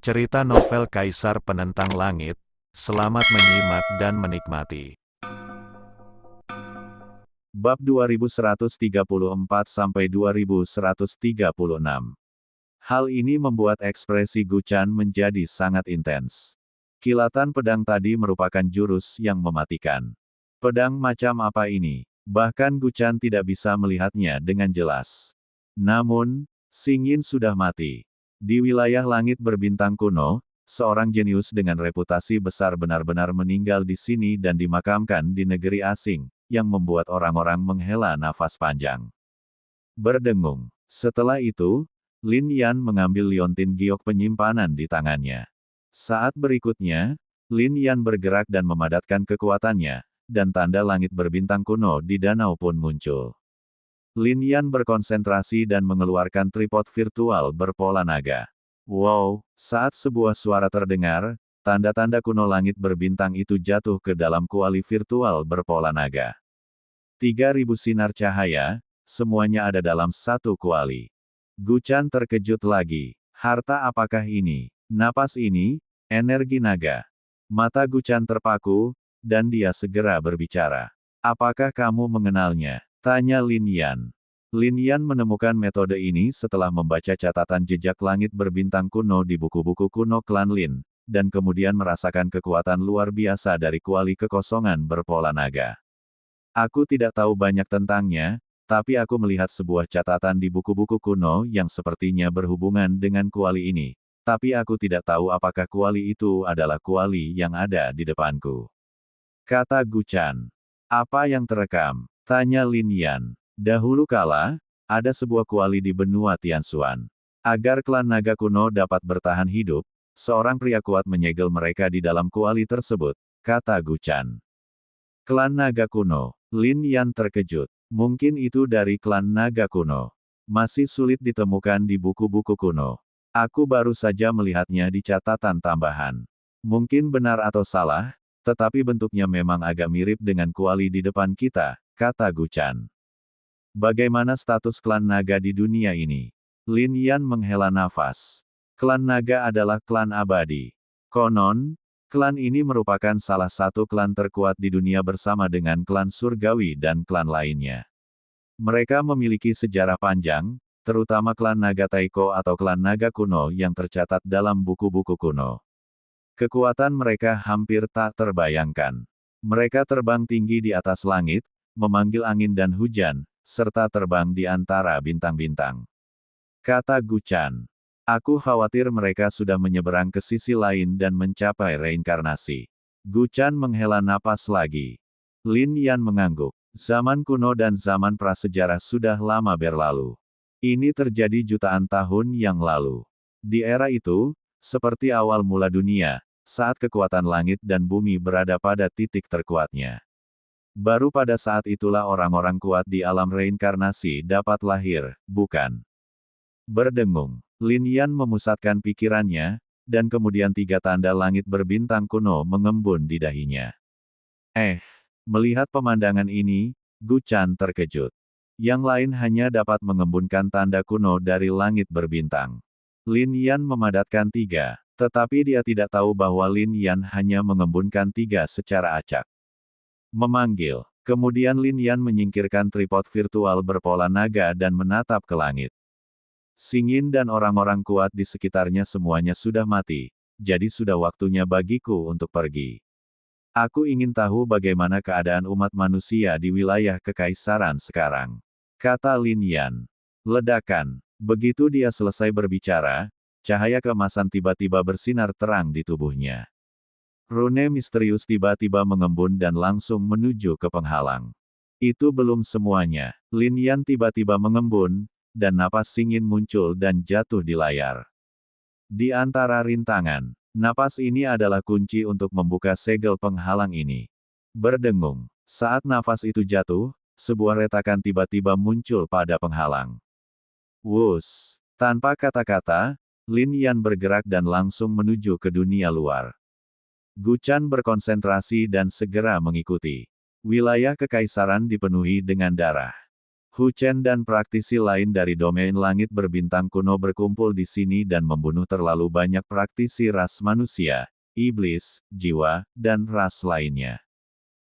Cerita novel Kaisar Penentang Langit. Selamat menyimak dan menikmati. Bab 2134-2136. Hal ini membuat ekspresi Gu Chan menjadi sangat intens. Kilatan pedang tadi merupakan jurus yang mematikan. Pedang macam apa ini? Bahkan Gu Chan tidak bisa melihatnya dengan jelas. Namun, Xing Yin sudah mati. Di wilayah langit berbintang kuno, seorang jenius dengan reputasi besar benar-benar meninggal di sini dan dimakamkan di negeri asing, yang membuat orang-orang menghela nafas panjang. Berdengung. Setelah itu, Lin Yan mengambil liontin giok penyimpanan di tangannya. Saat berikutnya, Lin Yan bergerak dan memadatkan kekuatannya, dan tanda langit berbintang kuno di danau pun muncul. Lin Yan berkonsentrasi dan mengeluarkan tripod virtual berpola naga. Wow, saat sebuah suara terdengar, tanda-tanda kuno langit berbintang itu jatuh ke dalam kuali virtual berpola naga. 3.000 sinar cahaya, semuanya ada dalam satu kuali. Gu Chan terkejut lagi. Harta apakah ini? Napas ini? Energi naga. Mata Gu Chan terpaku, dan dia segera berbicara. Apakah kamu mengenalnya? Tanya Lin Yan. Lin Yan menemukan metode ini setelah membaca catatan jejak langit berbintang kuno di buku-buku kuno klan Lin, dan kemudian merasakan kekuatan luar biasa dari kuali kekosongan berpola naga. Aku tidak tahu banyak tentangnya, tapi aku melihat sebuah catatan di buku-buku kuno yang sepertinya berhubungan dengan kuali ini. Tapi aku tidak tahu apakah kuali itu adalah kuali yang ada di depanku. Kata Gu Chan. Apa yang terekam? Tanya Lin Yan. Dahulu kala, ada sebuah kuali di benua Tianxuan. Agar klan naga kuno dapat bertahan hidup, seorang pria kuat menyegel mereka di dalam kuali tersebut, kata Gu Chan. Klan naga kuno. Lin Yan terkejut. Mungkin itu dari klan naga kuno. Masih sulit ditemukan di buku-buku kuno. Aku baru saja melihatnya di catatan tambahan. Mungkin benar atau salah, tetapi bentuknya memang agak mirip dengan kuali di depan kita, kata Gu Chan. Bagaimana status klan naga di dunia ini? Lin Yan menghela nafas. Klan naga adalah klan abadi. Konon, klan ini merupakan salah satu klan terkuat di dunia bersama dengan klan surgawi dan klan lainnya. Mereka memiliki sejarah panjang, terutama klan naga Taiko atau klan naga kuno yang tercatat dalam buku-buku kuno. Kekuatan mereka hampir tak terbayangkan. Mereka terbang tinggi di atas langit, memanggil angin dan hujan, serta terbang di antara bintang-bintang. Kata Gu Chan. Aku khawatir mereka sudah menyeberang ke sisi lain dan mencapai reinkarnasi. Gu Chan menghela napas lagi. Lin Yan mengangguk. Zaman kuno dan zaman prasejarah sudah lama berlalu. Ini terjadi jutaan tahun yang lalu. Di era itu, seperti awal mula dunia, saat kekuatan langit dan bumi berada pada titik terkuatnya. Baru pada saat itulah orang-orang kuat di alam reinkarnasi dapat lahir, bukan? Berdengung, Lin Yan memusatkan pikirannya, dan kemudian 3 tanda langit berbintang kuno mengembun di dahinya. Melihat pemandangan ini, Gu Chan terkejut. Yang lain hanya dapat mengembunkan tanda kuno dari langit berbintang. Lin Yan memadatkan 3, tetapi dia tidak tahu bahwa Lin Yan hanya mengembunkan 3 secara acak. Memanggil. Kemudian Lin Yan menyingkirkan tripod virtual berpola naga dan menatap ke langit. Xing Yin dan orang-orang kuat di sekitarnya semuanya sudah mati, jadi sudah waktunya bagiku untuk pergi. Aku ingin tahu bagaimana keadaan umat manusia di wilayah kekaisaran sekarang. Kata Lin Yan. Ledakan. Begitu dia selesai berbicara, cahaya keemasan tiba-tiba bersinar terang di tubuhnya. Rune misterius tiba-tiba mengembun dan langsung menuju ke penghalang. Itu belum semuanya. Lin Yan tiba-tiba mengembun, dan napas Xing Yin muncul dan jatuh di layar. Di antara rintangan, napas ini adalah kunci untuk membuka segel penghalang ini. Berdengung. Saat nafas itu jatuh, sebuah retakan tiba-tiba muncul pada penghalang. Wus! Tanpa kata-kata, Lin Yan bergerak dan langsung menuju ke dunia luar. Gu Chan berkonsentrasi dan segera mengikuti. Wilayah kekaisaran dipenuhi dengan darah. Hu Chen dan praktisi lain dari domain langit berbintang kuno berkumpul di sini dan membunuh terlalu banyak praktisi ras manusia, iblis, jiwa, dan ras lainnya.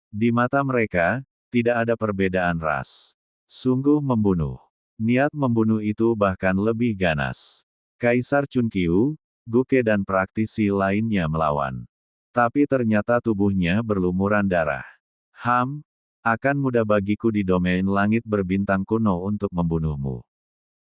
Di mata mereka, tidak ada perbedaan ras. Sungguh membunuh. Niat membunuh itu bahkan lebih ganas. Kaisar Chunqiu, Guke dan praktisi lainnya melawan. Tapi ternyata tubuhnya berlumuran darah. Akan mudah bagiku di domain langit berbintang kuno untuk membunuhmu.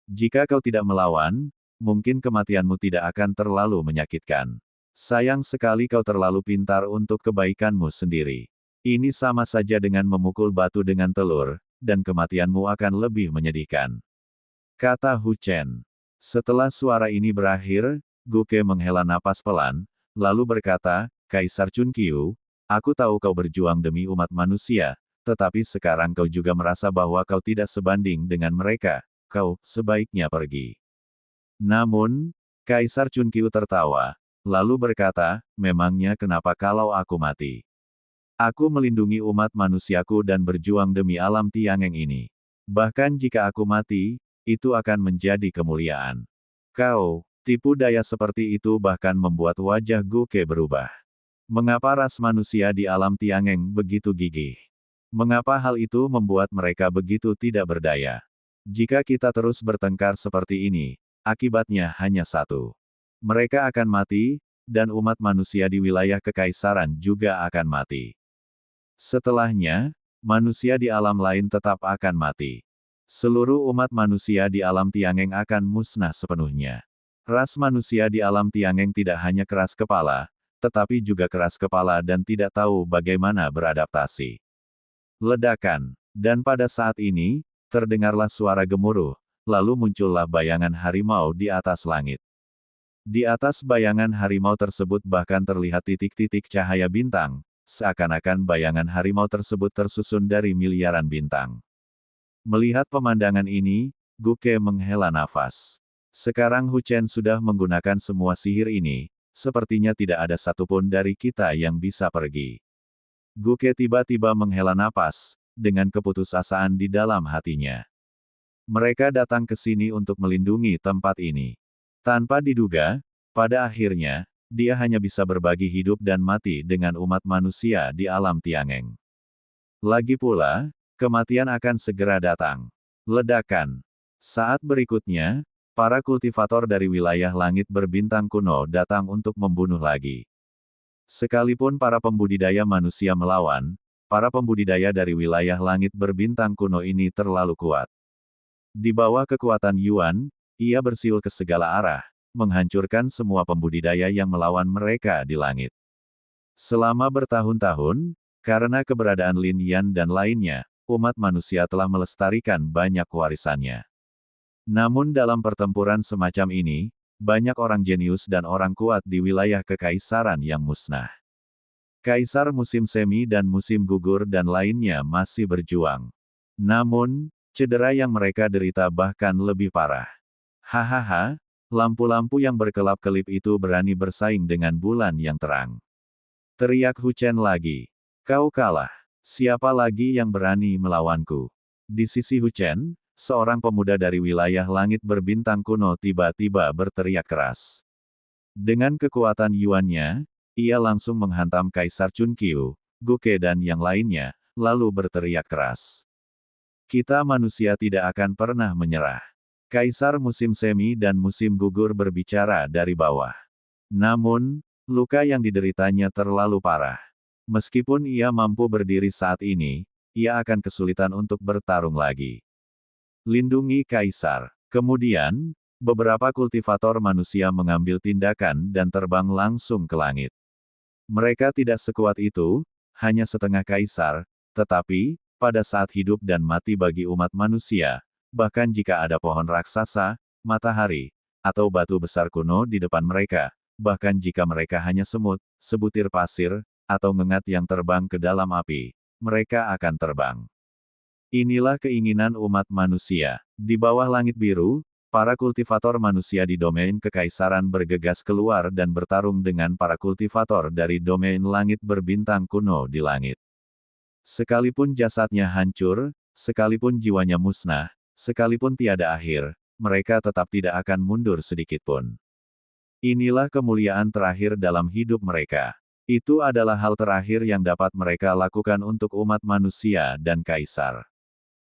Jika kau tidak melawan, mungkin kematianmu tidak akan terlalu menyakitkan. Sayang sekali kau terlalu pintar untuk kebaikanmu sendiri. Ini sama saja dengan memukul batu dengan telur, dan kematianmu akan lebih menyedihkan. Kata Hu Chen. Setelah suara ini berakhir, Guke menghela napas pelan, lalu berkata, Kaisar Chunqiu, aku tahu kau berjuang demi umat manusia, tetapi sekarang kau juga merasa bahwa kau tidak sebanding dengan mereka, kau sebaiknya pergi. Namun, Kaisar Chunqiu tertawa, lalu berkata, memangnya kenapa kalau aku mati? Aku melindungi umat manusiaku dan berjuang demi alam Tiangeng ini. Bahkan jika aku mati, itu akan menjadi kemuliaan. Kau, tipu daya seperti itu bahkan membuat wajah Guke berubah. Mengapa ras manusia di alam Tiangeng begitu gigih? Mengapa hal itu membuat mereka begitu tidak berdaya? Jika kita terus bertengkar seperti ini, akibatnya hanya satu. Mereka akan mati, dan umat manusia di wilayah kekaisaran juga akan mati. Setelahnya, manusia di alam lain tetap akan mati. Seluruh umat manusia di alam Tiangeng akan musnah sepenuhnya. Ras manusia di alam Tiangeng tidak hanya keras kepala, tetapi juga keras kepala dan tidak tahu bagaimana beradaptasi. Ledakan. Dan pada saat ini, terdengarlah suara gemuruh, lalu muncullah bayangan harimau di atas langit. Di atas bayangan harimau tersebut bahkan terlihat titik-titik cahaya bintang, seakan-akan bayangan harimau tersebut tersusun dari miliaran bintang. Melihat pemandangan ini, Guke menghela nafas. Sekarang Hu Chen sudah menggunakan semua sihir ini, sepertinya tidak ada satupun dari kita yang bisa pergi. Guke tiba-tiba menghela napas, dengan keputusasaan di dalam hatinya. Mereka datang ke sini untuk melindungi tempat ini. Tanpa diduga, pada akhirnya, dia hanya bisa berbagi hidup dan mati dengan umat manusia di alam Tiangeng. Lagi pula, kematian akan segera datang. Ledakan. Saat berikutnya, para kultivator dari wilayah langit berbintang kuno datang untuk membunuh lagi. Sekalipun para pembudidaya manusia melawan, para pembudidaya dari wilayah langit berbintang kuno ini terlalu kuat. Di bawah kekuatan Yuan, ia bersiul ke segala arah, menghancurkan semua pembudidaya yang melawan mereka di langit. Selama bertahun-tahun, karena keberadaan Lin Yan dan lainnya, umat manusia telah melestarikan banyak warisannya. Namun dalam pertempuran semacam ini, banyak orang jenius dan orang kuat di wilayah kekaisaran yang musnah. Kaisar musim semi dan musim gugur dan lainnya masih berjuang. Namun, cedera yang mereka derita bahkan lebih parah. Hahaha, lampu-lampu yang berkelap-kelip itu berani bersaing dengan bulan yang terang. Teriak Hu Chen lagi. Kau kalah. Siapa lagi yang berani melawanku? Di sisi Hu Chen, seorang pemuda dari wilayah langit berbintang kuno tiba-tiba berteriak keras. Dengan kekuatan Yuannya, ia langsung menghantam Kaisar Chunqiu, Guke dan yang lainnya, lalu berteriak keras. Kita manusia tidak akan pernah menyerah. Kaisar musim semi dan musim gugur berbicara dari bawah. Namun, luka yang dideritanya terlalu parah. Meskipun ia mampu berdiri saat ini, ia akan kesulitan untuk bertarung lagi. Lindungi Kaisar. Kemudian, beberapa kultivator manusia mengambil tindakan dan terbang langsung ke langit. Mereka tidak sekuat itu, hanya setengah kaisar, tetapi, pada saat hidup dan mati bagi umat manusia, bahkan jika ada pohon raksasa, matahari, atau batu besar kuno di depan mereka, bahkan jika mereka hanya semut, sebutir pasir, atau ngengat yang terbang ke dalam api, mereka akan terbang. Inilah keinginan umat manusia. Di bawah langit biru, para kultivator manusia di domain kekaisaran bergegas keluar dan bertarung dengan para kultivator dari domain langit berbintang kuno di langit. Sekalipun jasadnya hancur, sekalipun jiwanya musnah, sekalipun tiada akhir, mereka tetap tidak akan mundur sedikitpun. Inilah kemuliaan terakhir dalam hidup mereka. Itu adalah hal terakhir yang dapat mereka lakukan untuk umat manusia dan kaisar.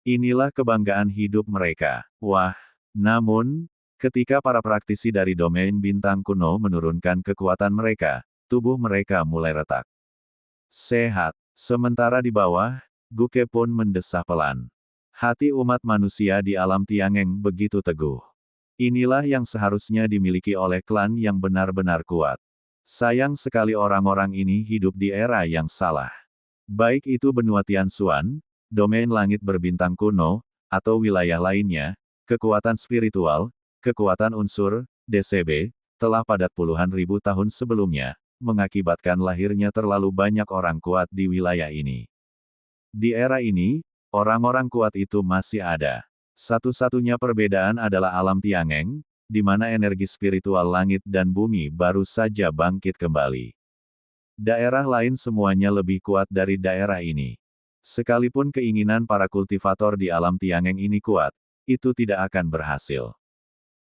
Inilah kebanggaan hidup mereka. Wah, namun, ketika para praktisi dari domain bintang kuno menurunkan kekuatan mereka, tubuh mereka mulai retak. Sehat. Sementara di bawah, Guke pun mendesah pelan. Hati umat manusia di alam Tiangeng begitu teguh. Inilah yang seharusnya dimiliki oleh klan yang benar-benar kuat. Sayang sekali orang-orang ini hidup di era yang salah. Baik itu benua Tianxuan, domain langit berbintang kuno, atau wilayah lainnya, kekuatan spiritual, kekuatan unsur, DCB, telah padat puluhan ribu tahun sebelumnya, mengakibatkan lahirnya terlalu banyak orang kuat di wilayah ini. Di era ini, orang-orang kuat itu masih ada. Satu-satunya perbedaan adalah alam Tiangeng, di mana energi spiritual langit dan bumi baru saja bangkit kembali. Daerah lain semuanya lebih kuat dari daerah ini. Sekalipun keinginan para kultivator di alam Tiangeng ini kuat, itu tidak akan berhasil.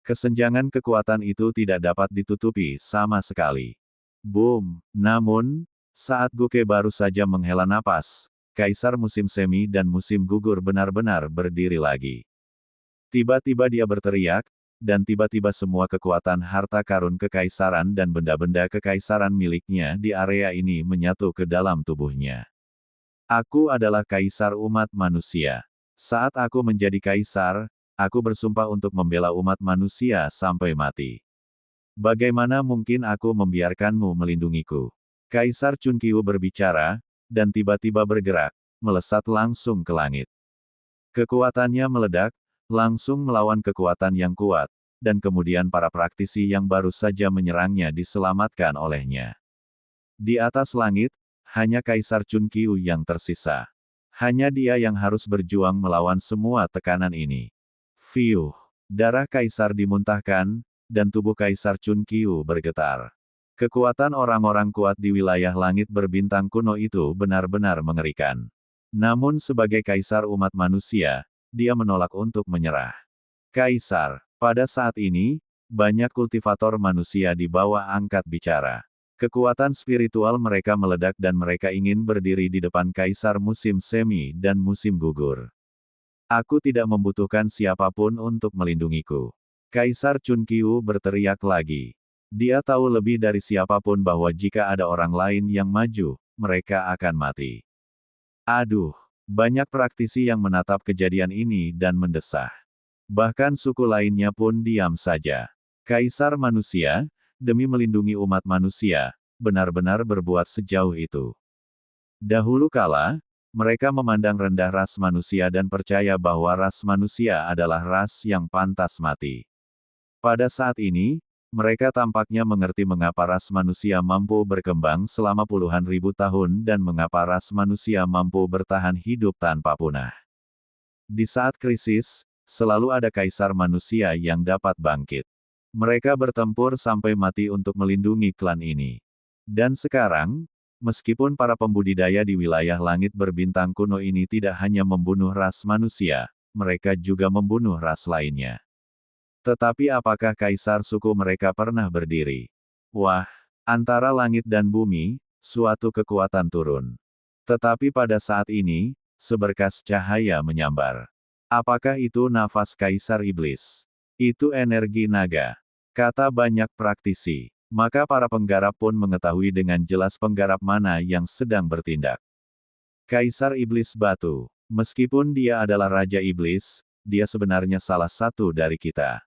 Kesenjangan kekuatan itu tidak dapat ditutupi sama sekali. Boom! Namun, saat Guke baru saja menghela napas, Kaisar musim semi dan musim gugur benar-benar berdiri lagi. Tiba-tiba dia berteriak, dan tiba-tiba semua kekuatan harta karun kekaisaran dan benda-benda kekaisaran miliknya di area ini menyatu ke dalam tubuhnya. Aku adalah kaisar umat manusia. Saat aku menjadi kaisar, aku bersumpah untuk membela umat manusia sampai mati. Bagaimana mungkin aku membiarkanmu melindungiku? Kaisar Chunqiu berbicara, dan tiba-tiba bergerak, melesat langsung ke langit. Kekuatannya meledak, langsung melawan kekuatan yang kuat, dan kemudian para praktisi yang baru saja menyerangnya diselamatkan olehnya. Di atas langit, hanya Kaisar Chunqiu yang tersisa. Hanya dia yang harus berjuang melawan semua tekanan ini. Fiuh! Darah Kaisar dimuntahkan, dan tubuh Kaisar Chunqiu bergetar. Kekuatan orang-orang kuat di wilayah langit berbintang kuno itu benar-benar mengerikan. Namun sebagai kaisar umat manusia, dia menolak untuk menyerah. Kaisar, pada saat ini, banyak kultivator manusia di bawah angkat bicara. Kekuatan spiritual mereka meledak dan mereka ingin berdiri di depan kaisar musim semi dan musim gugur. Aku tidak membutuhkan siapapun untuk melindungiku. Kaisar Chunqiu berteriak lagi. Dia tahu lebih dari siapapun bahwa jika ada orang lain yang maju, mereka akan mati. Aduh! Banyak praktisi yang menatap kejadian ini dan mendesah. Bahkan suku lainnya pun diam saja. Kaisar manusia, demi melindungi umat manusia, benar-benar berbuat sejauh itu. Dahulu kala, mereka memandang rendah ras manusia dan percaya bahwa ras manusia adalah ras yang pantas mati. Pada saat ini, mereka tampaknya mengerti mengapa ras manusia mampu berkembang selama puluhan ribu tahun dan mengapa ras manusia mampu bertahan hidup tanpa punah. Di saat krisis, selalu ada kaisar manusia yang dapat bangkit. Mereka bertempur sampai mati untuk melindungi klan ini. Dan sekarang, meskipun para pembudidaya di wilayah langit berbintang kuno ini tidak hanya membunuh ras manusia, mereka juga membunuh ras lainnya. Tetapi apakah kaisar suku mereka pernah berdiri? Wah, antara langit dan bumi, suatu kekuatan turun. Tetapi pada saat ini, seberkas cahaya menyambar. Apakah itu nafas kaisar iblis? Itu energi naga, kata banyak praktisi. Maka para penggarap pun mengetahui dengan jelas penggarap mana yang sedang bertindak. Kaisar iblis batu. Meskipun dia adalah raja iblis, dia sebenarnya salah satu dari kita.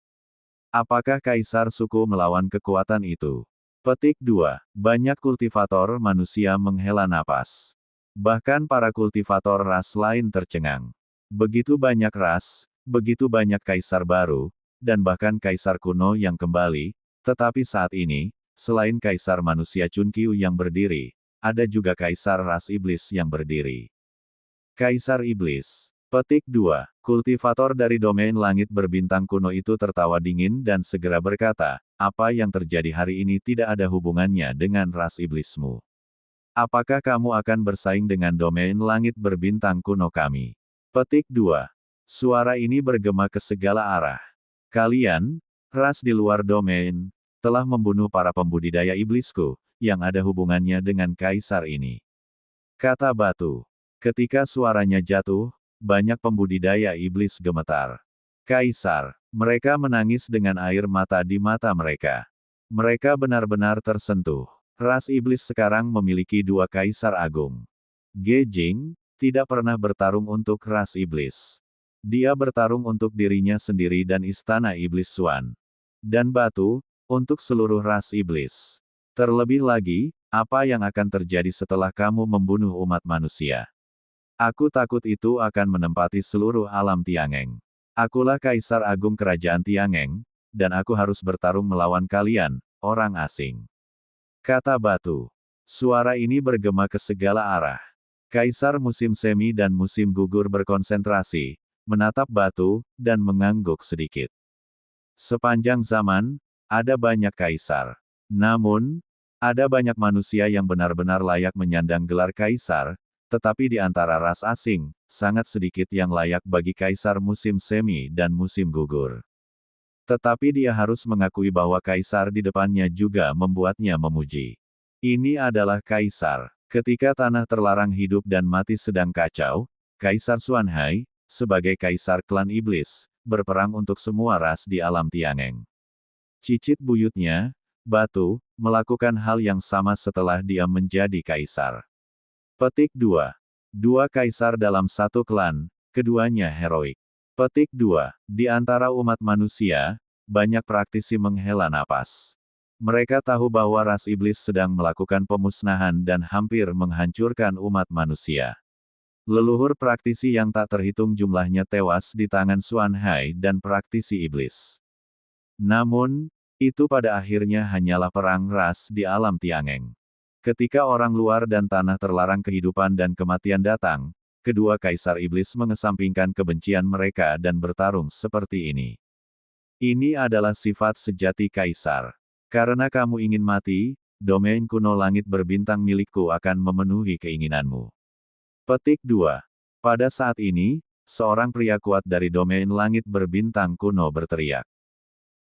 Apakah kaisar suku melawan kekuatan itu? Petik 2. Banyak kultivator manusia menghela napas. Bahkan para kultivator ras lain tercengang. Begitu banyak ras, begitu banyak kaisar baru, dan bahkan kaisar kuno yang kembali, tetapi saat ini, selain kaisar manusia Chunqiu yang berdiri, ada juga kaisar ras iblis yang berdiri. Kaisar iblis. Petik 2. Kultivator dari domain langit berbintang kuno itu tertawa dingin dan segera berkata, apa yang terjadi hari ini tidak ada hubungannya dengan ras iblismu. Apakah kamu akan bersaing dengan domain langit berbintang kuno kami? Petik 2. Suara ini bergema ke segala arah. Kalian, ras di luar domain, telah membunuh para pembudidaya iblisku, yang ada hubungannya dengan kaisar ini. Kata batu. Ketika suaranya jatuh, banyak pembudidaya iblis gemetar. Kaisar, mereka menangis dengan air mata di mata mereka. Mereka benar-benar tersentuh. Ras iblis sekarang memiliki 2 kaisar agung. Ge-jing tidak pernah bertarung untuk ras iblis. Dia bertarung untuk dirinya sendiri dan istana iblis Suan. Dan batu, untuk seluruh ras iblis. Terlebih lagi, apa yang akan terjadi setelah kamu membunuh umat manusia? Aku takut itu akan menempati seluruh alam Tiangeng. Akulah Kaisar Agung Kerajaan Tiangeng, dan aku harus bertarung melawan kalian, orang asing. Kata batu. Suara ini bergema ke segala arah. Kaisar musim semi dan musim gugur berkonsentrasi, menatap batu, dan mengangguk sedikit. Sepanjang zaman, ada banyak kaisar. Namun, ada banyak manusia yang benar-benar layak menyandang gelar kaisar, tetapi di antara ras asing, sangat sedikit yang layak bagi kaisar musim semi dan musim gugur. Tetapi dia harus mengakui bahwa kaisar di depannya juga membuatnya memuji. Ini adalah kaisar. Ketika tanah terlarang hidup dan mati sedang kacau, Kaisar Xuanhai, sebagai kaisar klan iblis, berperang untuk semua ras di alam Tiangeng. Cicit buyutnya, batu, melakukan hal yang sama setelah dia menjadi kaisar. Petik 2. 2 kaisar dalam satu klan, keduanya heroik. Petik 2. Di antara umat manusia, banyak praktisi menghela napas. Mereka tahu bahwa ras iblis sedang melakukan pemusnahan dan hampir menghancurkan umat manusia. Leluhur praktisi yang tak terhitung jumlahnya tewas di tangan Xuanhai dan praktisi iblis. Namun, itu pada akhirnya hanyalah perang ras di alam Tiangeng. Ketika orang luar dan tanah terlarang kehidupan dan kematian datang, kedua kaisar iblis mengesampingkan kebencian mereka dan bertarung seperti ini. Ini adalah sifat sejati kaisar. Karena kamu ingin mati, domain kuno langit berbintang milikku akan memenuhi keinginanmu. Petik 2. Pada saat ini, seorang pria kuat dari domain langit berbintang kuno berteriak.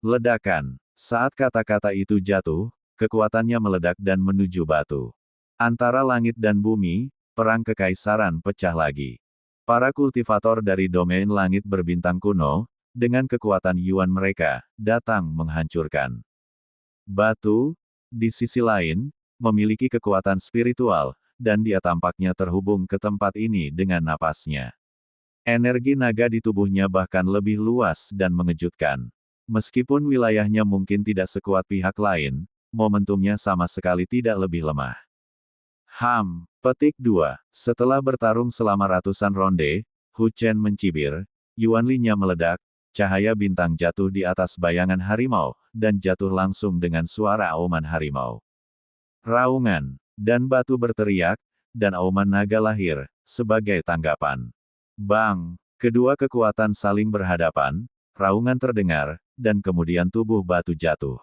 Ledakan. Saat kata-kata itu jatuh, kekuatannya meledak dan menuju batu. Antara langit dan bumi, perang kekaisaran pecah lagi. Para kultivator dari domain langit berbintang kuno, dengan kekuatan Yuan mereka, datang menghancurkan. Batu, di sisi lain, memiliki kekuatan spiritual, dan dia tampaknya terhubung ke tempat ini dengan napasnya. Energi naga di tubuhnya bahkan lebih luas dan mengejutkan. Meskipun wilayahnya mungkin tidak sekuat pihak lain, momentumnya sama sekali tidak lebih lemah. Petik 2. Setelah bertarung selama ratusan ronde, Hu Chen mencibir, Yuan Li-nya meledak, cahaya bintang jatuh di atas bayangan harimau, dan jatuh langsung dengan suara auman harimau. Raungan, dan batu berteriak, dan auman naga lahir, sebagai tanggapan. Bang! Kedua kekuatan saling berhadapan, raungan terdengar, dan kemudian tubuh batu jatuh.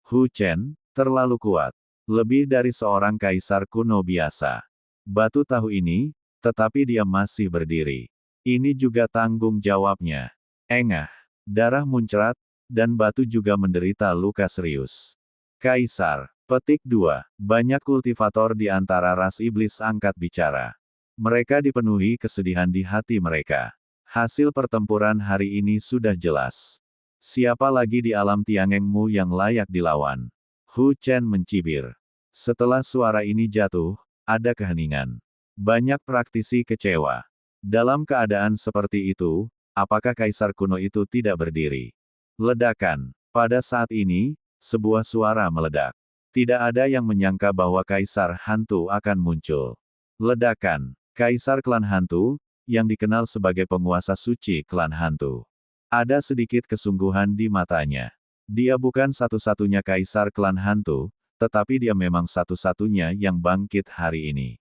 Hu Chen, terlalu kuat. Lebih dari seorang kaisar kuno biasa. Batu tahu ini, tetapi dia masih berdiri. Ini juga tanggung jawabnya. Engah. Darah muncrat, dan batu juga menderita luka serius. Kaisar. Petik 2. Banyak kultivator di antara ras iblis angkat bicara. Mereka dipenuhi kesedihan di hati mereka. Hasil pertempuran hari ini sudah jelas. Siapa lagi di alam Tiangengmu yang layak dilawan? Hu Chen mencibir. Setelah suara ini jatuh, ada keheningan. Banyak praktisi kecewa. Dalam keadaan seperti itu, apakah kaisar kuno itu tidak berdiri? Ledakan. Pada saat ini, sebuah suara meledak. Tidak ada yang menyangka bahwa kaisar hantu akan muncul. Ledakan. Kaisar klan hantu, yang dikenal sebagai penguasa suci klan hantu. Ada sedikit kesungguhan di matanya. Dia bukan satu-satunya kaisar klan hantu, tetapi dia memang satu-satunya yang bangkit hari ini.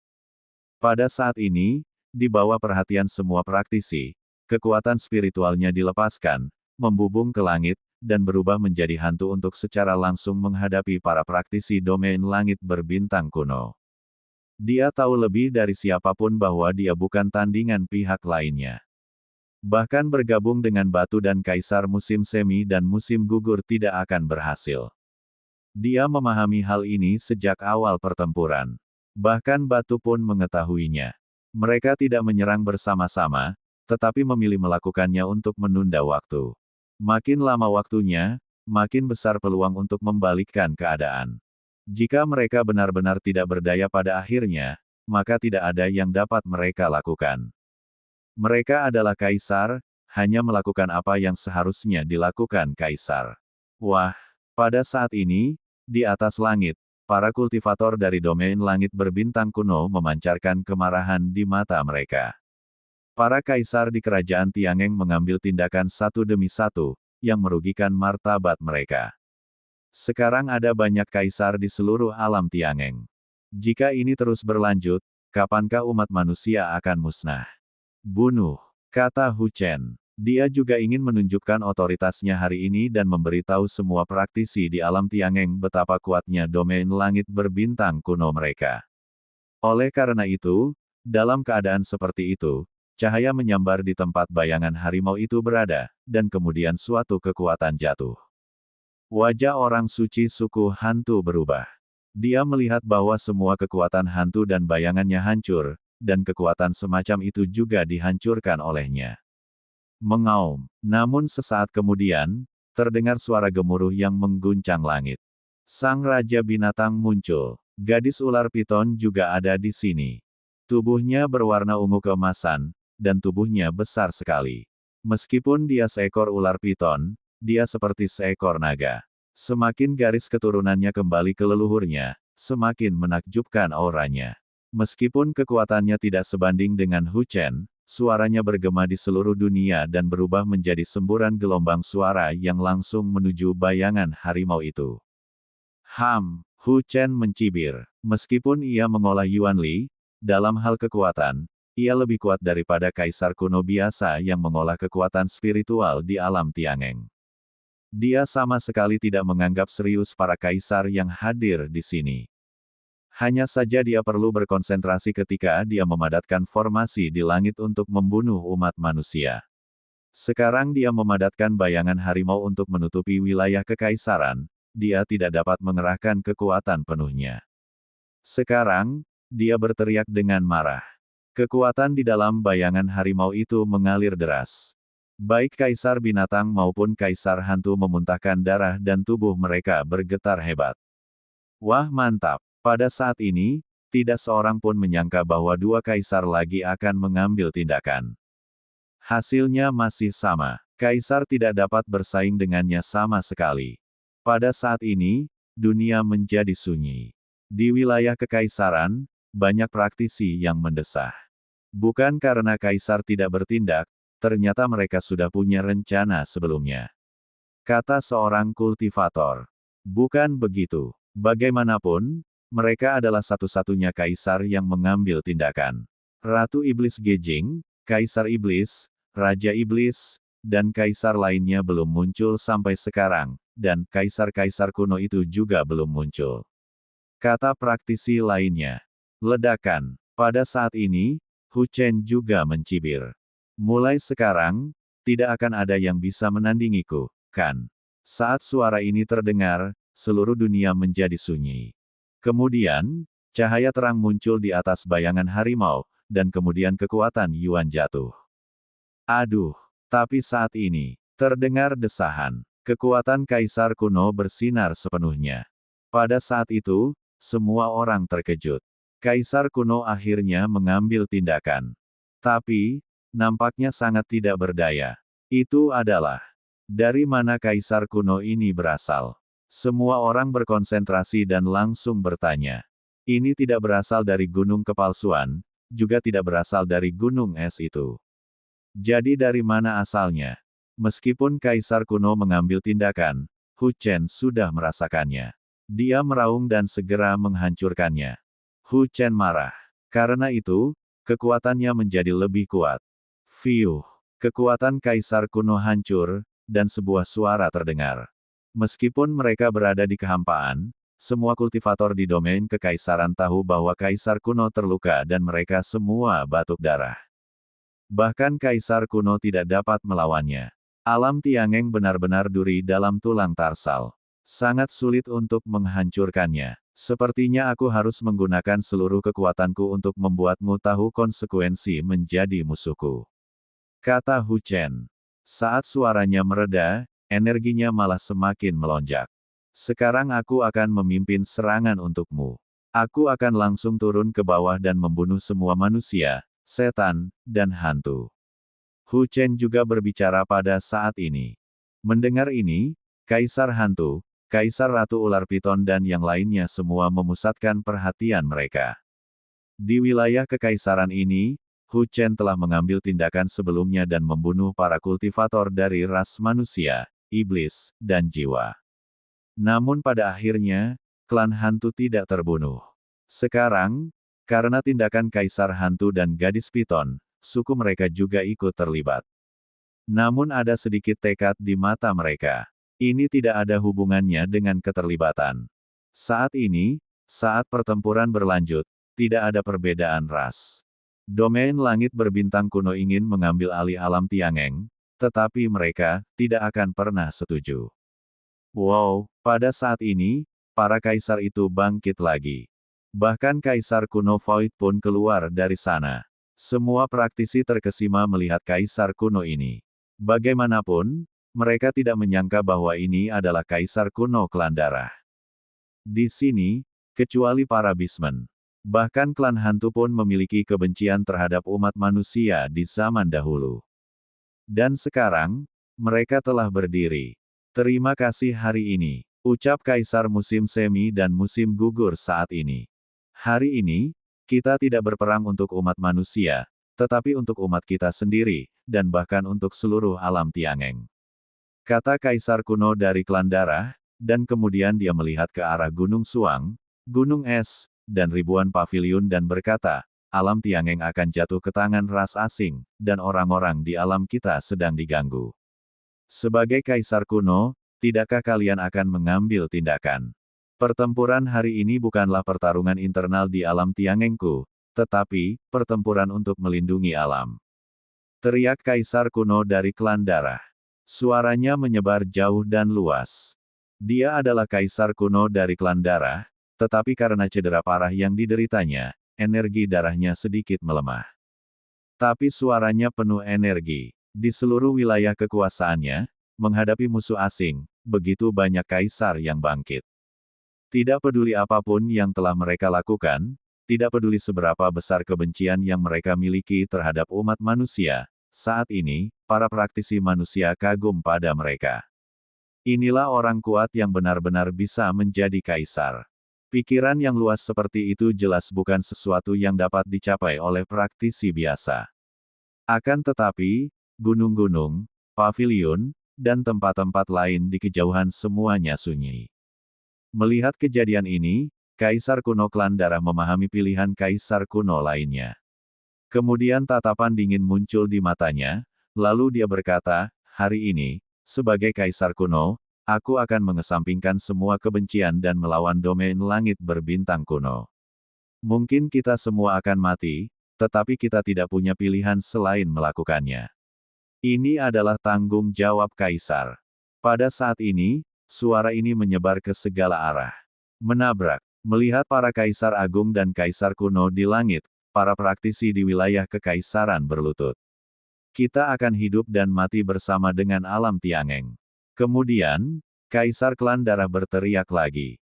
Pada saat ini, di bawah perhatian semua praktisi, kekuatan spiritualnya dilepaskan, membubung ke langit, dan berubah menjadi hantu untuk secara langsung menghadapi para praktisi domain langit berbintang kuno. Dia tahu lebih dari siapapun bahwa dia bukan tandingan pihak lainnya. Bahkan bergabung dengan Batu dan Kaisar musim semi dan musim gugur tidak akan berhasil. Dia memahami hal ini sejak awal pertempuran. Bahkan Batu pun mengetahuinya. Mereka tidak menyerang bersama-sama, tetapi memilih melakukannya untuk menunda waktu. Makin lama waktunya, makin besar peluang untuk membalikkan keadaan. Jika mereka benar-benar tidak berdaya pada akhirnya, maka tidak ada yang dapat mereka lakukan. Mereka adalah kaisar, hanya melakukan apa yang seharusnya dilakukan kaisar. Wah, pada saat ini, di atas langit, para kultivator dari domain langit berbintang kuno memancarkan kemarahan di mata mereka. Para kaisar di kerajaan Tiangeng mengambil tindakan satu demi satu, yang merugikan martabat mereka. Sekarang ada banyak kaisar di seluruh alam Tiangeng. Jika ini terus berlanjut, kapankah umat manusia akan musnah? Bunuh, kata Hu Chen. Dia juga ingin menunjukkan otoritasnya hari ini dan memberitahu semua praktisi di alam Tiangeng betapa kuatnya domain langit berbintang kuno mereka. Oleh karena itu, dalam keadaan seperti itu, cahaya menyambar di tempat bayangan harimau itu berada, dan kemudian suatu kekuatan jatuh. Wajah orang suci suku hantu berubah. Dia melihat bahwa semua kekuatan hantu dan bayangannya hancur, dan kekuatan semacam itu juga dihancurkan olehnya. Mengaum. Namun sesaat kemudian, terdengar suara gemuruh yang mengguncang langit. Sang Raja Binatang muncul. Gadis ular piton juga ada di sini. Tubuhnya berwarna ungu keemasan, dan tubuhnya besar sekali. Meskipun dia seekor ular piton, dia seperti seekor naga. Semakin garis keturunannya kembali ke leluhurnya, semakin menakjubkan auranya. Meskipun kekuatannya tidak sebanding dengan Hu Chen, suaranya bergema di seluruh dunia dan berubah menjadi semburan gelombang suara yang langsung menuju bayangan harimau itu. Hu Chen mencibir. Meskipun ia mengolah Yuan Li, dalam hal kekuatan, ia lebih kuat daripada kaisar kuno biasa yang mengolah kekuatan spiritual di alam Tiangeng. Dia sama sekali tidak menganggap serius para kaisar yang hadir di sini. Hanya saja dia perlu berkonsentrasi ketika dia memadatkan formasi di langit untuk membunuh umat manusia. Sekarang dia memadatkan bayangan harimau untuk menutupi wilayah kekaisaran, dia tidak dapat mengerahkan kekuatan penuhnya. Sekarang, dia berteriak dengan marah. Kekuatan di dalam bayangan harimau itu mengalir deras. Baik kaisar binatang maupun kaisar hantu memuntahkan darah dan tubuh mereka bergetar hebat. Wah mantap, pada saat ini, tidak seorang pun menyangka bahwa dua kaisar lagi akan mengambil tindakan. Hasilnya masih sama, kaisar tidak dapat bersaing dengannya sama sekali. Pada saat ini, dunia menjadi sunyi. Di wilayah kekaisaran, banyak praktisi yang mendesah. Bukan karena kaisar tidak bertindak, ternyata mereka sudah punya rencana sebelumnya. Kata seorang kultivator. Bukan begitu. Bagaimanapun, mereka adalah satu-satunya kaisar yang mengambil tindakan. Ratu Iblis Gejing, Kaisar Iblis, Raja Iblis, dan kaisar lainnya belum muncul sampai sekarang, dan kaisar-kaisar kuno itu juga belum muncul. Kata praktisi lainnya. Ledakan. Pada saat ini, Hu Chen juga mencibir. Mulai sekarang, tidak akan ada yang bisa menandingiku, kan? Saat suara ini terdengar, seluruh dunia menjadi sunyi. Kemudian, cahaya terang muncul di atas bayangan harimau, dan kemudian kekuatan Yuan jatuh. Aduh, tapi saat ini, terdengar desahan. Kekuatan kaisar kuno bersinar sepenuhnya. Pada saat itu, semua orang terkejut. Kaisar kuno akhirnya mengambil tindakan. Tapi, nampaknya sangat tidak berdaya. Itu adalah, dari mana kaisar kuno ini berasal? Semua orang berkonsentrasi dan langsung bertanya. Ini tidak berasal dari gunung kepalsuan, juga tidak berasal dari gunung es itu. Jadi dari mana asalnya? Meskipun kaisar kuno mengambil tindakan, Hu Chen sudah merasakannya. Dia meraung dan segera menghancurkannya. Hu Chen marah. Karena itu, kekuatannya menjadi lebih kuat. Fiuh, kekuatan kaisar kuno hancur, dan sebuah suara terdengar. Meskipun mereka berada di kehampaan, semua kultivator di domain kekaisaran tahu bahwa kaisar kuno terluka dan mereka semua batuk darah. Bahkan kaisar kuno tidak dapat melawannya. Alam Tiangeng benar-benar duri dalam tulang tarsal. Sangat sulit untuk menghancurkannya. Sepertinya aku harus menggunakan seluruh kekuatanku untuk membuatmu tahu konsekuensi menjadi musuhku. Kata Hu Chen. Saat suaranya mereda, energinya malah semakin melonjak. Sekarang aku akan memimpin serangan untukmu. Aku akan langsung turun ke bawah dan membunuh semua manusia, setan, dan hantu. Hu Chen juga berbicara pada saat ini. Mendengar ini, Kaisar Hantu, Kaisar Ratu Ular Piton dan yang lainnya semua memusatkan perhatian mereka. Di wilayah kekaisaran ini, Hu Chen telah mengambil tindakan sebelumnya dan membunuh para kultivator dari ras manusia, iblis, dan jiwa. Namun pada akhirnya, klan hantu tidak terbunuh. Sekarang, karena tindakan Kaisar Hantu dan Gadis Piton, suku mereka juga ikut terlibat. Namun ada sedikit tekad di mata mereka. Ini tidak ada hubungannya dengan keterlibatan. Saat ini, saat pertempuran berlanjut, tidak ada perbedaan ras. Domain langit berbintang kuno ingin mengambil alih alam Tiangeng, tetapi mereka tidak akan pernah setuju. Wow, pada saat ini, para kaisar itu bangkit lagi. Bahkan kaisar kuno Void pun keluar dari sana. Semua praktisi terkesima melihat kaisar kuno ini. Bagaimanapun, mereka tidak menyangka bahwa ini adalah kaisar kuno klan darah. Di sini, kecuali para bismen. Bahkan klan hantu pun memiliki kebencian terhadap umat manusia di zaman dahulu. Dan sekarang, mereka telah berdiri. Terima kasih hari ini, ucap kaisar musim semi dan musim gugur saat ini. Hari ini, kita tidak berperang untuk umat manusia, tetapi untuk umat kita sendiri, dan bahkan untuk seluruh alam Tiangeng. Kata kaisar kuno dari klan darah, dan kemudian dia melihat ke arah Gunung Suang, Gunung Es, dan ribuan paviliun dan berkata, alam Tiangeng akan jatuh ke tangan ras asing, dan orang-orang di alam kita sedang diganggu. Sebagai kaisar kuno, tidakkah kalian akan mengambil tindakan? Pertempuran hari ini bukanlah pertarungan internal di alam Tiangengku, tetapi pertempuran untuk melindungi alam. Teriak kaisar kuno dari klan darah. Suaranya menyebar jauh dan luas. Dia adalah kaisar kuno dari klan darah, tetapi karena cedera parah yang dideritanya, energi darahnya sedikit melemah. Tapi suaranya penuh energi. Di seluruh wilayah kekuasaannya, menghadapi musuh asing, begitu banyak kaisar yang bangkit. Tidak peduli apapun yang telah mereka lakukan, tidak peduli seberapa besar kebencian yang mereka miliki terhadap umat manusia, saat ini, para praktisi manusia kagum pada mereka. Inilah orang kuat yang benar-benar bisa menjadi kaisar. Pikiran yang luas seperti itu jelas bukan sesuatu yang dapat dicapai oleh praktisi biasa. Akan tetapi, gunung-gunung, paviliun, dan tempat-tempat lain di kejauhan semuanya sunyi. Melihat kejadian ini, Kaisar kuno klan darah memahami pilihan kaisar kuno lainnya. Kemudian tatapan dingin muncul di matanya, lalu dia berkata, hari ini, sebagai kaisar kuno, aku akan mengesampingkan semua kebencian dan melawan domain langit berbintang kuno. Mungkin kita semua akan mati, tetapi kita tidak punya pilihan selain melakukannya. Ini adalah tanggung jawab kaisar. Pada saat ini, suara ini menyebar ke segala arah. Menabrak. Melihat para kaisar agung dan kaisar kuno di langit, para praktisi di wilayah kekaisaran berlutut. Kita akan hidup dan mati bersama dengan alam Tiangeng. Kemudian, kaisar klan darah berteriak lagi.